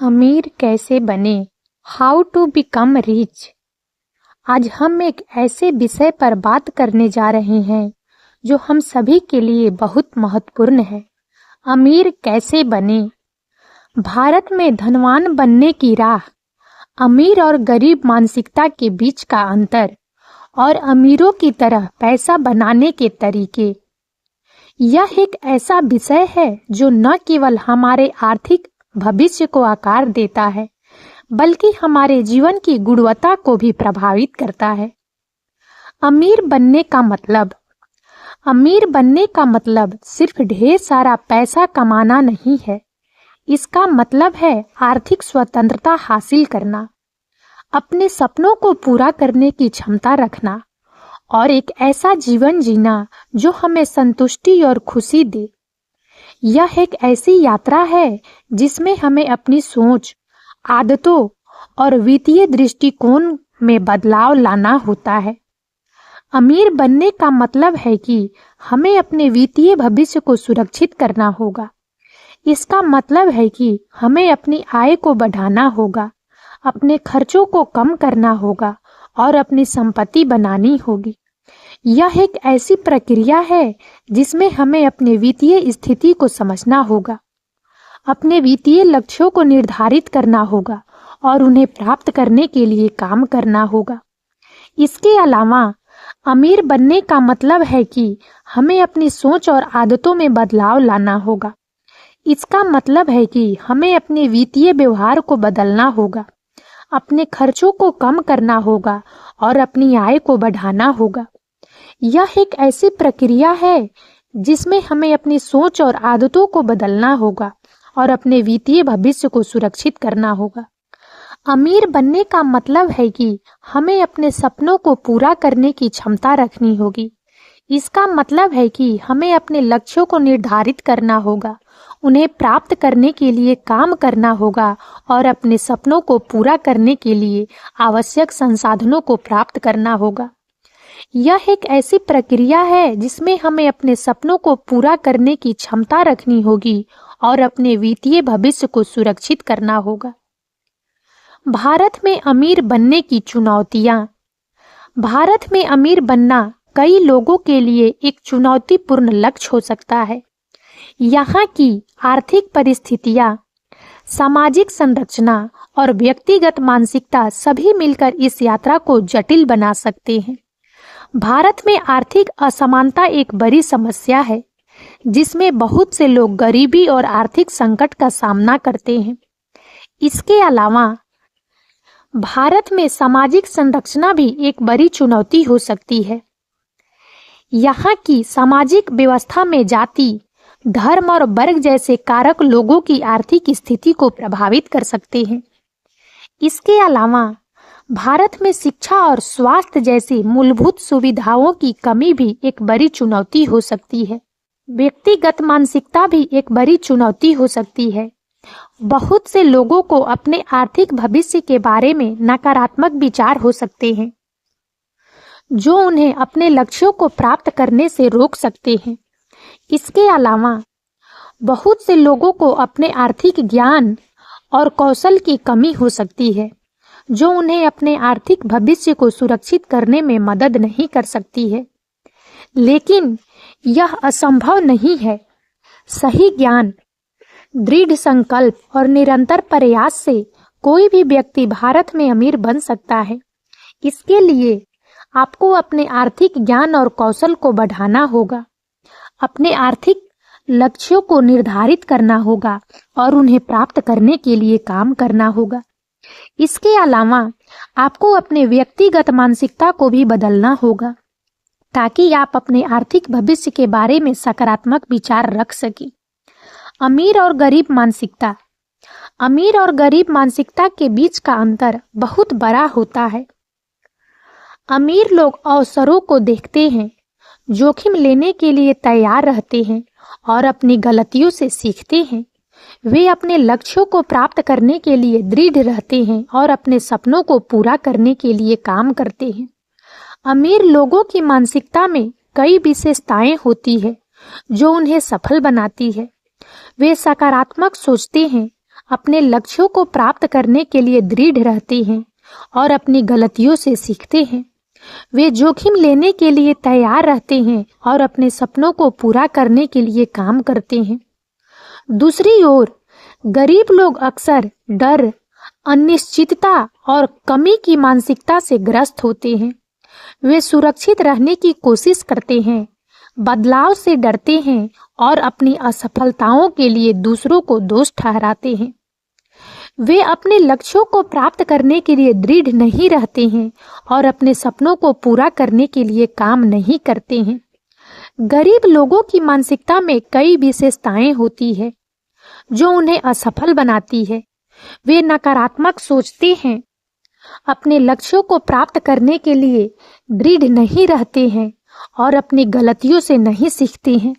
अमीर कैसे बने, हाउ टू बिकम रिच। आज हम एक ऐसे विषय पर बात करने जा रहे हैं जो हम सभी के लिए बहुत महत्वपूर्ण है। अमीर कैसे बने। भारत में धनवान बनने की राह, अमीर और गरीब मानसिकता के बीच का अंतर और अमीरों की तरह पैसा बनाने के तरीके। यह एक ऐसा विषय है जो न केवल हमारे आर्थिक भविष्य को आकार देता है बल्कि हमारे जीवन की गुणवत्ता को भी प्रभावित करता है। अमीर बनने का मतलब, अमीर बनने का मतलब सिर्फ ढेर सारा पैसा कमाना नहीं है। इसका मतलब है आर्थिक स्वतंत्रता हासिल करना, अपने सपनों को पूरा करने की क्षमता रखना और एक ऐसा जीवन जीना जो हमें संतुष्टि और खुशी दे। यह एक ऐसी यात्रा है जिसमें हमें अपनी सोच, आदतों और वित्तीय दृष्टिकोण में बदलाव लाना होता है। अमीर बनने का मतलब है कि हमें अपने वित्तीय भविष्य को सुरक्षित करना होगा। इसका मतलब है कि हमें अपनी आय को बढ़ाना होगा, अपने खर्चों को कम करना होगा और अपनी संपत्ति बनानी होगी। यह एक ऐसी प्रक्रिया है जिसमें हमें अपने वित्तीय स्थिति को समझना होगा, अपने वित्तीय लक्ष्यों को निर्धारित करना होगा और उन्हें प्राप्त करने के लिए काम करना होगा। इसके अलावा अमीर बनने का मतलब है कि हमें अपनी सोच और आदतों में बदलाव लाना होगा। इसका मतलब है कि हमें अपने वित्तीय व्यवहार को बदलना होगा, अपने खर्चों को कम करना होगा और अपनी आय को बढ़ाना होगा। यह एक ऐसी प्रक्रिया है जिसमें हमें अपनी सोच और आदतों को बदलना होगा और अपने वित्तीय भविष्य को सुरक्षित करना होगा। अमीर बनने का मतलब है कि हमें अपने सपनों को पूरा करने की क्षमता रखनी होगी। इसका मतलब है कि हमें अपने लक्ष्यों को निर्धारित करना होगा, उन्हें प्राप्त करने के लिए काम करना होगा और अपने सपनों को पूरा करने के लिए आवश्यक संसाधनों को प्राप्त करना होगा। यह एक ऐसी प्रक्रिया है जिसमें हमें अपने सपनों को पूरा करने की क्षमता रखनी होगी और अपने वित्तीय भविष्य को सुरक्षित करना होगा। भारत में अमीर बनने की चुनौतियां। भारत में अमीर बनना कई लोगों के लिए एक चुनौतीपूर्ण लक्ष्य हो सकता है। यहाँ की आर्थिक परिस्थितियां, सामाजिक संरचना और व्यक्तिगत मानसिकता सभी मिलकर इस यात्रा को जटिल बना सकते हैं। भारत में आर्थिक असमानता एक बड़ी समस्या है जिसमें बहुत से लोग गरीबी और आर्थिक संकट का सामना करते हैं। इसके अलावा भारत में सामाजिक संरचना भी एक बड़ी चुनौती हो सकती है। यहाँ की सामाजिक व्यवस्था में जाति, धर्म और वर्ग जैसे कारक लोगों की आर्थिक स्थिति को प्रभावित कर सकते हैं। इसके अलावा भारत में शिक्षा और स्वास्थ्य जैसी मूलभूत सुविधाओं की कमी भी एक बड़ी चुनौती हो सकती है। व्यक्तिगत मानसिकता भी एक बड़ी चुनौती हो सकती है। बहुत से लोगों को अपने आर्थिक भविष्य के बारे में नकारात्मक विचार हो सकते हैं जो उन्हें अपने लक्ष्यों को प्राप्त करने से रोक सकते हैं। इसके अलावा बहुत से लोगों को अपने आर्थिक ज्ञान और कौशल की कमी हो सकती है जो उन्हें अपने आर्थिक भविष्य को सुरक्षित करने में मदद नहीं कर सकती है। लेकिन यह असंभव नहीं है। सही ज्ञान, दृढ़ संकल्प और निरंतर प्रयास से कोई भी व्यक्ति भारत में अमीर बन सकता है। इसके लिए आपको अपने आर्थिक ज्ञान और कौशल को बढ़ाना होगा, अपने आर्थिक लक्ष्यों को निर्धारित करना होगा और उन्हें प्राप्त करने के लिए काम करना होगा। इसके अलावा आपको अपने व्यक्तिगत मानसिकता को भी बदलना होगा ताकि आप अपने आर्थिक भविष्य के बारे में सकारात्मक विचार रख सकें। अमीर और गरीब मानसिकता। अमीर और गरीब मानसिकता के बीच का अंतर बहुत बड़ा होता है। अमीर लोग अवसरों को देखते हैं, जोखिम लेने के लिए तैयार रहते हैं और अपनी गलतियों से सीखते हैं। वे अपने लक्ष्यों को प्राप्त करने के लिए दृढ़ रहते हैं और अपने सपनों को पूरा करने के लिए काम करते हैं। अमीर लोगों की मानसिकता में कई विशेषताएं होती है जो उन्हें सफल बनाती है। वे सकारात्मक सोचते हैं, अपने लक्ष्यों को प्राप्त करने के लिए दृढ़ रहते हैं और अपनी गलतियों से सीखते हैं। वे जोखिम लेने के लिए तैयार रहते हैं और अपने सपनों को पूरा करने के लिए काम करते हैं। दूसरी ओर गरीब लोग अक्सर डर, अनिश्चितता और कमी की मानसिकता से ग्रस्त होते हैं। वे सुरक्षित रहने की कोशिश करते हैं, बदलाव से डरते हैं और अपनी असफलताओं के लिए दूसरों को दोष ठहराते हैं। वे अपने लक्ष्यों को प्राप्त करने के लिए दृढ़ नहीं रहते हैं और अपने सपनों को पूरा करने के लिए काम नहीं करते हैं। गरीब लोगों की मानसिकता में कई विशेषताएं होती है जो उन्हें असफल बनाती है। वे नकारात्मक सोचते हैं, अपने लक्ष्यों को प्राप्त करने के लिए दृढ़ नहीं रहते हैं और अपनी गलतियों से नहीं सीखते हैं।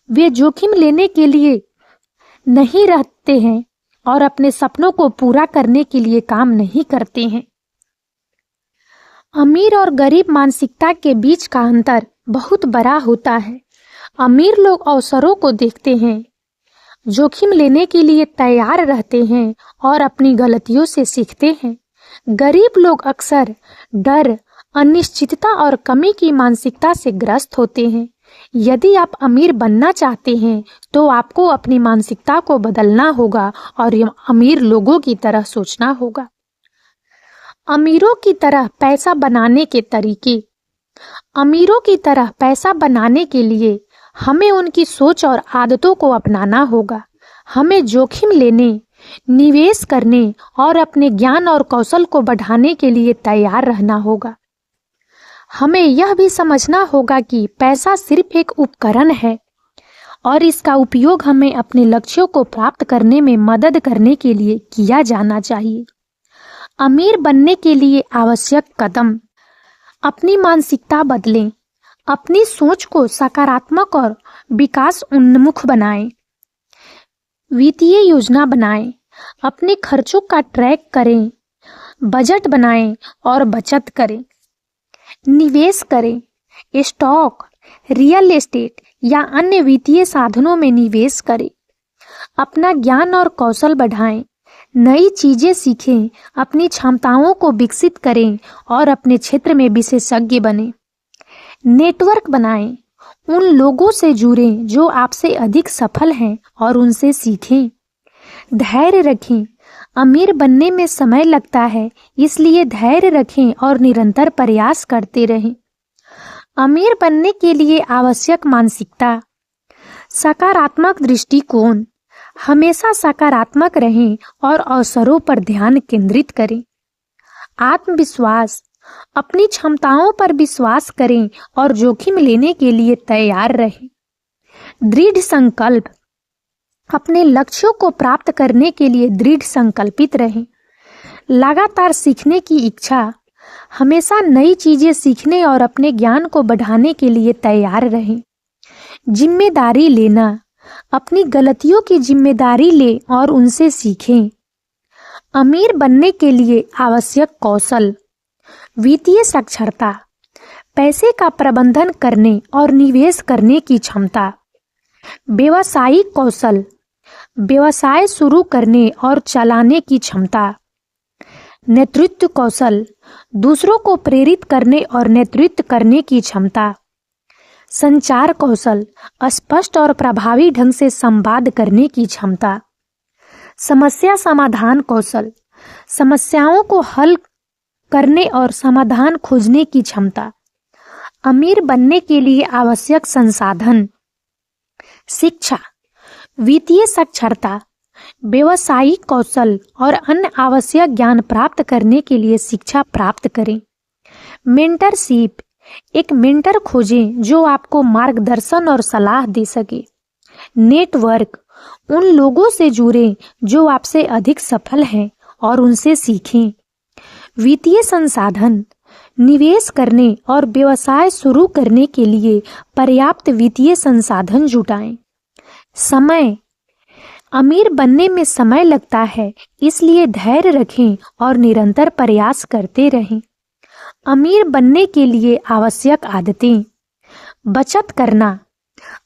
वे जोखिम लेने के लिए नहीं रहते हैं और अपने सपनों को पूरा करने के लिए काम नहीं करते हैं। अमीर और गरीब मानसिकता के बीच का अंतर बहुत बड़ा होता है। अमीर लोग अवसरों को देखते हैं, जोखिम लेने के लिए तैयार रहते हैं और अपनी गलतियों से सीखते हैं। गरीब लोग अक्सर डर, अनिश्चितता और कमी की मानसिकता से ग्रस्त होते हैं। यदि आप अमीर बनना चाहते हैं तो आपको अपनी मानसिकता को बदलना होगा और अमीर लोगों की तरह सोचना होगा। अमीरों की तरह पैसा बनाने के तरीके। अमीरों की तरह पैसा बनाने के लिए हमें उनकी सोच और आदतों को अपनाना होगा। हमें जोखिम लेने, निवेश करने और अपने ज्ञान और कौशल को बढ़ाने के लिए तैयार रहना होगा। हमें यह भी समझना होगा कि पैसा सिर्फ एक उपकरण है और इसका उपयोग हमें अपने लक्ष्यों को प्राप्त करने में मदद करने के लिए किया जाना चाहिए। अमीर बनने के लिए आवश्यक कदम। अपनी मानसिकता बदलें, अपनी सोच को सकारात्मक और विकास उन्मुख बनाएं। वित्तीय योजना बनाएं, अपने खर्चों का ट्रैक करें, बजट बनाएं और बचत करें। निवेश करें, स्टॉक, रियल एस्टेट या अन्य वित्तीय साधनों में निवेश करें। अपना ज्ञान और कौशल बढ़ाएं, नई चीजें सीखें, अपनी क्षमताओं को विकसित करें और अपने क्षेत्र में विशेषज्ञ बनें। नेटवर्क बनाएं, उन लोगों से जुड़ें जो आपसे अधिक सफल हैं और उनसे सीखें। धैर्य रखें, अमीर बनने में समय लगता है, इसलिए धैर्य रखें और निरंतर प्रयास करते रहें। अमीर बनने के लिए आवश्यक मानसिकता। सकारात्मक दृष्टिकोण। हमेशा सकारात्मक रहें और अवसरों पर ध्यान केंद्रित करें। आत्मविश्वास। अपनी क्षमताओं पर विश्वास करें और जोखिम लेने के लिए तैयार रहें। दृढ़ संकल्प। अपने लक्ष्यों को प्राप्त करने के लिए दृढ़ संकल्पित रहें। लगातार सीखने की इच्छा। हमेशा नई चीजें सीखने और अपने ज्ञान को बढ़ाने के लिए तैयार रहें। जिम्मेदारी लेना। अपनी गलतियों की जिम्मेदारी लें और उनसे सीखें। अमीर बनने के लिए आवश्यक कौशल। वित्तीय साक्षरता। पैसे का प्रबंधन करने और निवेश करने की क्षमता। व्यावसायिक कौशल। व्यवसाय शुरू करने और चलाने की क्षमता। नेतृत्व कौशल। दूसरों को प्रेरित करने और नेतृत्व करने की क्षमता। संचार कौशल। स्पष्ट और प्रभावी ढंग से संवाद करने की क्षमता। समस्या समाधान कौशल। समस्याओं को हल करने और समाधान खोजने की क्षमता। अमीर बनने के लिए आवश्यक संसाधन। शिक्षा, वित्तीय साक्षरता, व्यावसायिक कौशल और अन्य आवश्यक ज्ञान प्राप्त करने के लिए शिक्षा प्राप्त करें। मेंटरशिप। एक मेंटर खोजें जो आपको मार्गदर्शन और सलाह दे सके। नेटवर्क। उन लोगों से जुड़ें जो आपसे अधिक सफल हैं और उनसे सीखें। वित्तीय संसाधन। निवेश करने और व्यवसाय शुरू करने के लिए पर्याप्त वित्तीय संसाधन जुटाएं। समय। अमीर बनने में समय लगता है, इसलिए धैर्य रखें और निरंतर प्रयास करते रहें। अमीर बनने के लिए आवश्यक आदतें। बचत करना।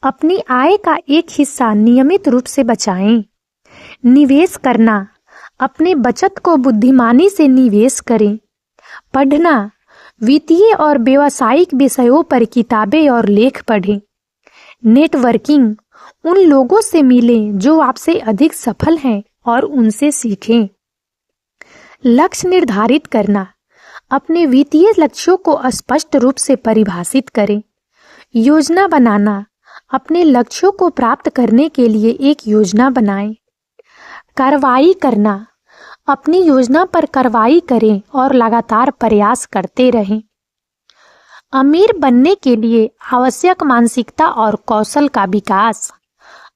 अपनी आय का एक हिस्सा नियमित रूप से बचाएं। निवेश करना, अपने बचत को बुद्धिमानी से निवेश करें। पढ़ना, वित्तीय और व्यावसायिक विषयों पर किताबें और लेख पढ़ें। नेटवर्किंग, उन लोगों से मिलें जो आपसे अधिक सफल हैं और उनसे सीखें। लक्ष्य निर्धारित करना, अपने वित्तीय लक्ष्यों को स्पष्ट रूप से परिभाषित करें। योजना बनाना, अपने लक्ष्यों को प्राप्त करने के लिए एक योजना बनाएं। कार्रवाई करना, अपनी योजना पर कार्रवाई करें और लगातार प्रयास करते रहें। अमीर बनने के लिए आवश्यक मानसिकता और कौशल का विकास।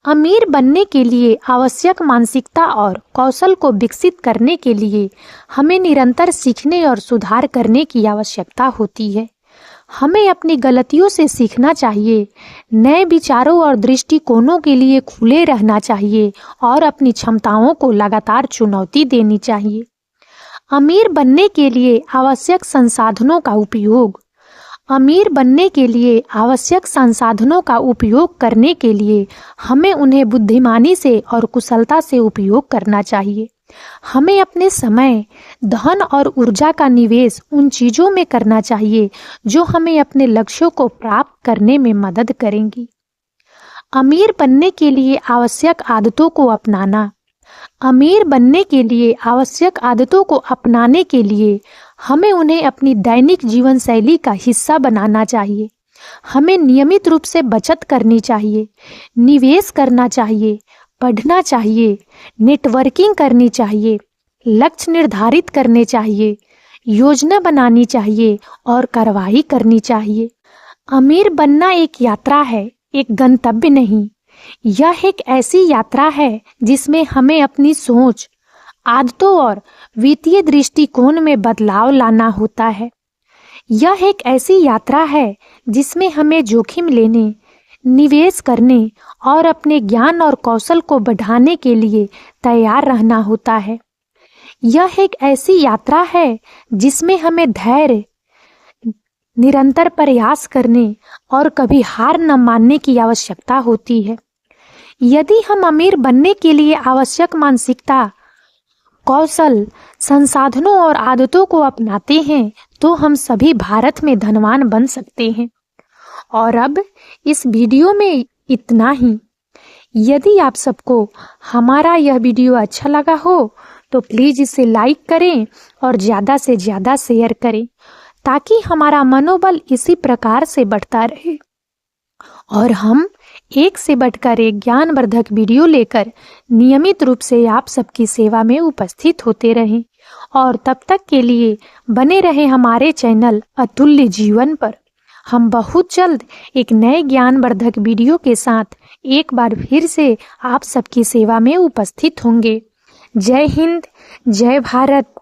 अमीर बनने के लिए आवश्यक मानसिकता और कौशल को विकसित करने के लिए हमें निरंतर सीखने और सुधार करने की आवश्यकता होती है। हमें अपनी गलतियों से सीखना चाहिए, नए विचारों और दृष्टिकोणों के लिए खुले रहना चाहिए और अपनी क्षमताओं को लगातार चुनौती देनी चाहिए। अमीर बनने के लिए आवश्यक संसाधनों का उपयोग। अमीर बनने के लिए आवश्यक संसाधनों का उपयोग करने के लिए हमें उन्हें बुद्धिमानी से और कुशलता से उपयोग करना चाहिए। हमें अपने समय, धन और ऊर्जा का निवेश उन चीजों में करना चाहिए जो हमें अपने लक्ष्यों को प्राप्त करने में मदद करेंगी। अमीर बनने के लिए आवश्यक आदतों को अपनाना। अमीर बनने के लिए आवश्यक आदतों को अपनाने के लिए हमें उन्हें अपनी दैनिक जीवन शैली का हिस्सा बनाना चाहिए। हमें नियमित रूप से बचत करनी चाहिए, निवेश करना चाहिए, पढ़ना चाहिए, नेटवर्किंग करनी चाहिए, लक्ष्य निर्धारित करने चाहिए, योजना बनानी चाहिए और कार्रवाई करनी चाहिए। अमीर बनना एक यात्रा है, एक गंतव्य नहीं। यह एक ऐसी यात्रा है जिसमें हमें अपनी सोच, आदतों और वित्तीय दृष्टिकोण में बदलाव लाना होता है। यह एक ऐसी यात्रा है जिसमें हमें जोखिम लेने, निवेश करने और अपने ज्ञान और कौशल को बढ़ाने के लिए तैयार रहना होता है। यह एक ऐसी यात्रा है जिसमें हमें धैर्य, निरंतर प्रयास करने और कभी हार न मानने की आवश्यकता होती है। यदि हम अमीर बनने के लिए आवश्यक मानसिकता, कौशल, संसाधनों और आदतों को अपनाते हैं तो हम सभी भारत में धनवान बन सकते हैं। और अब इस वीडियो में इतना ही। यदि आप सबको हमारा यह वीडियो अच्छा लगा हो तो प्लीज़ इसे लाइक करें और ज़्यादा से ज़्यादा शेयर करें ताकि हमारा मनोबल इसी प्रकार से बढ़ता रहे और हम एक से बढ़कर एक ज्ञानवर्धक वीडियो लेकर नियमित रूप से आप सबकी सेवा में उपस्थित होते रहें। और तब तक के लिए बने रहें हमारे चैनल अतुल्य जीवन पर। हम बहुत जल्द एक नए ज्ञानवर्धक वीडियो के साथ एक बार फिर से आप सबकी सेवा में उपस्थित होंगे। जय हिंद, जय भारत।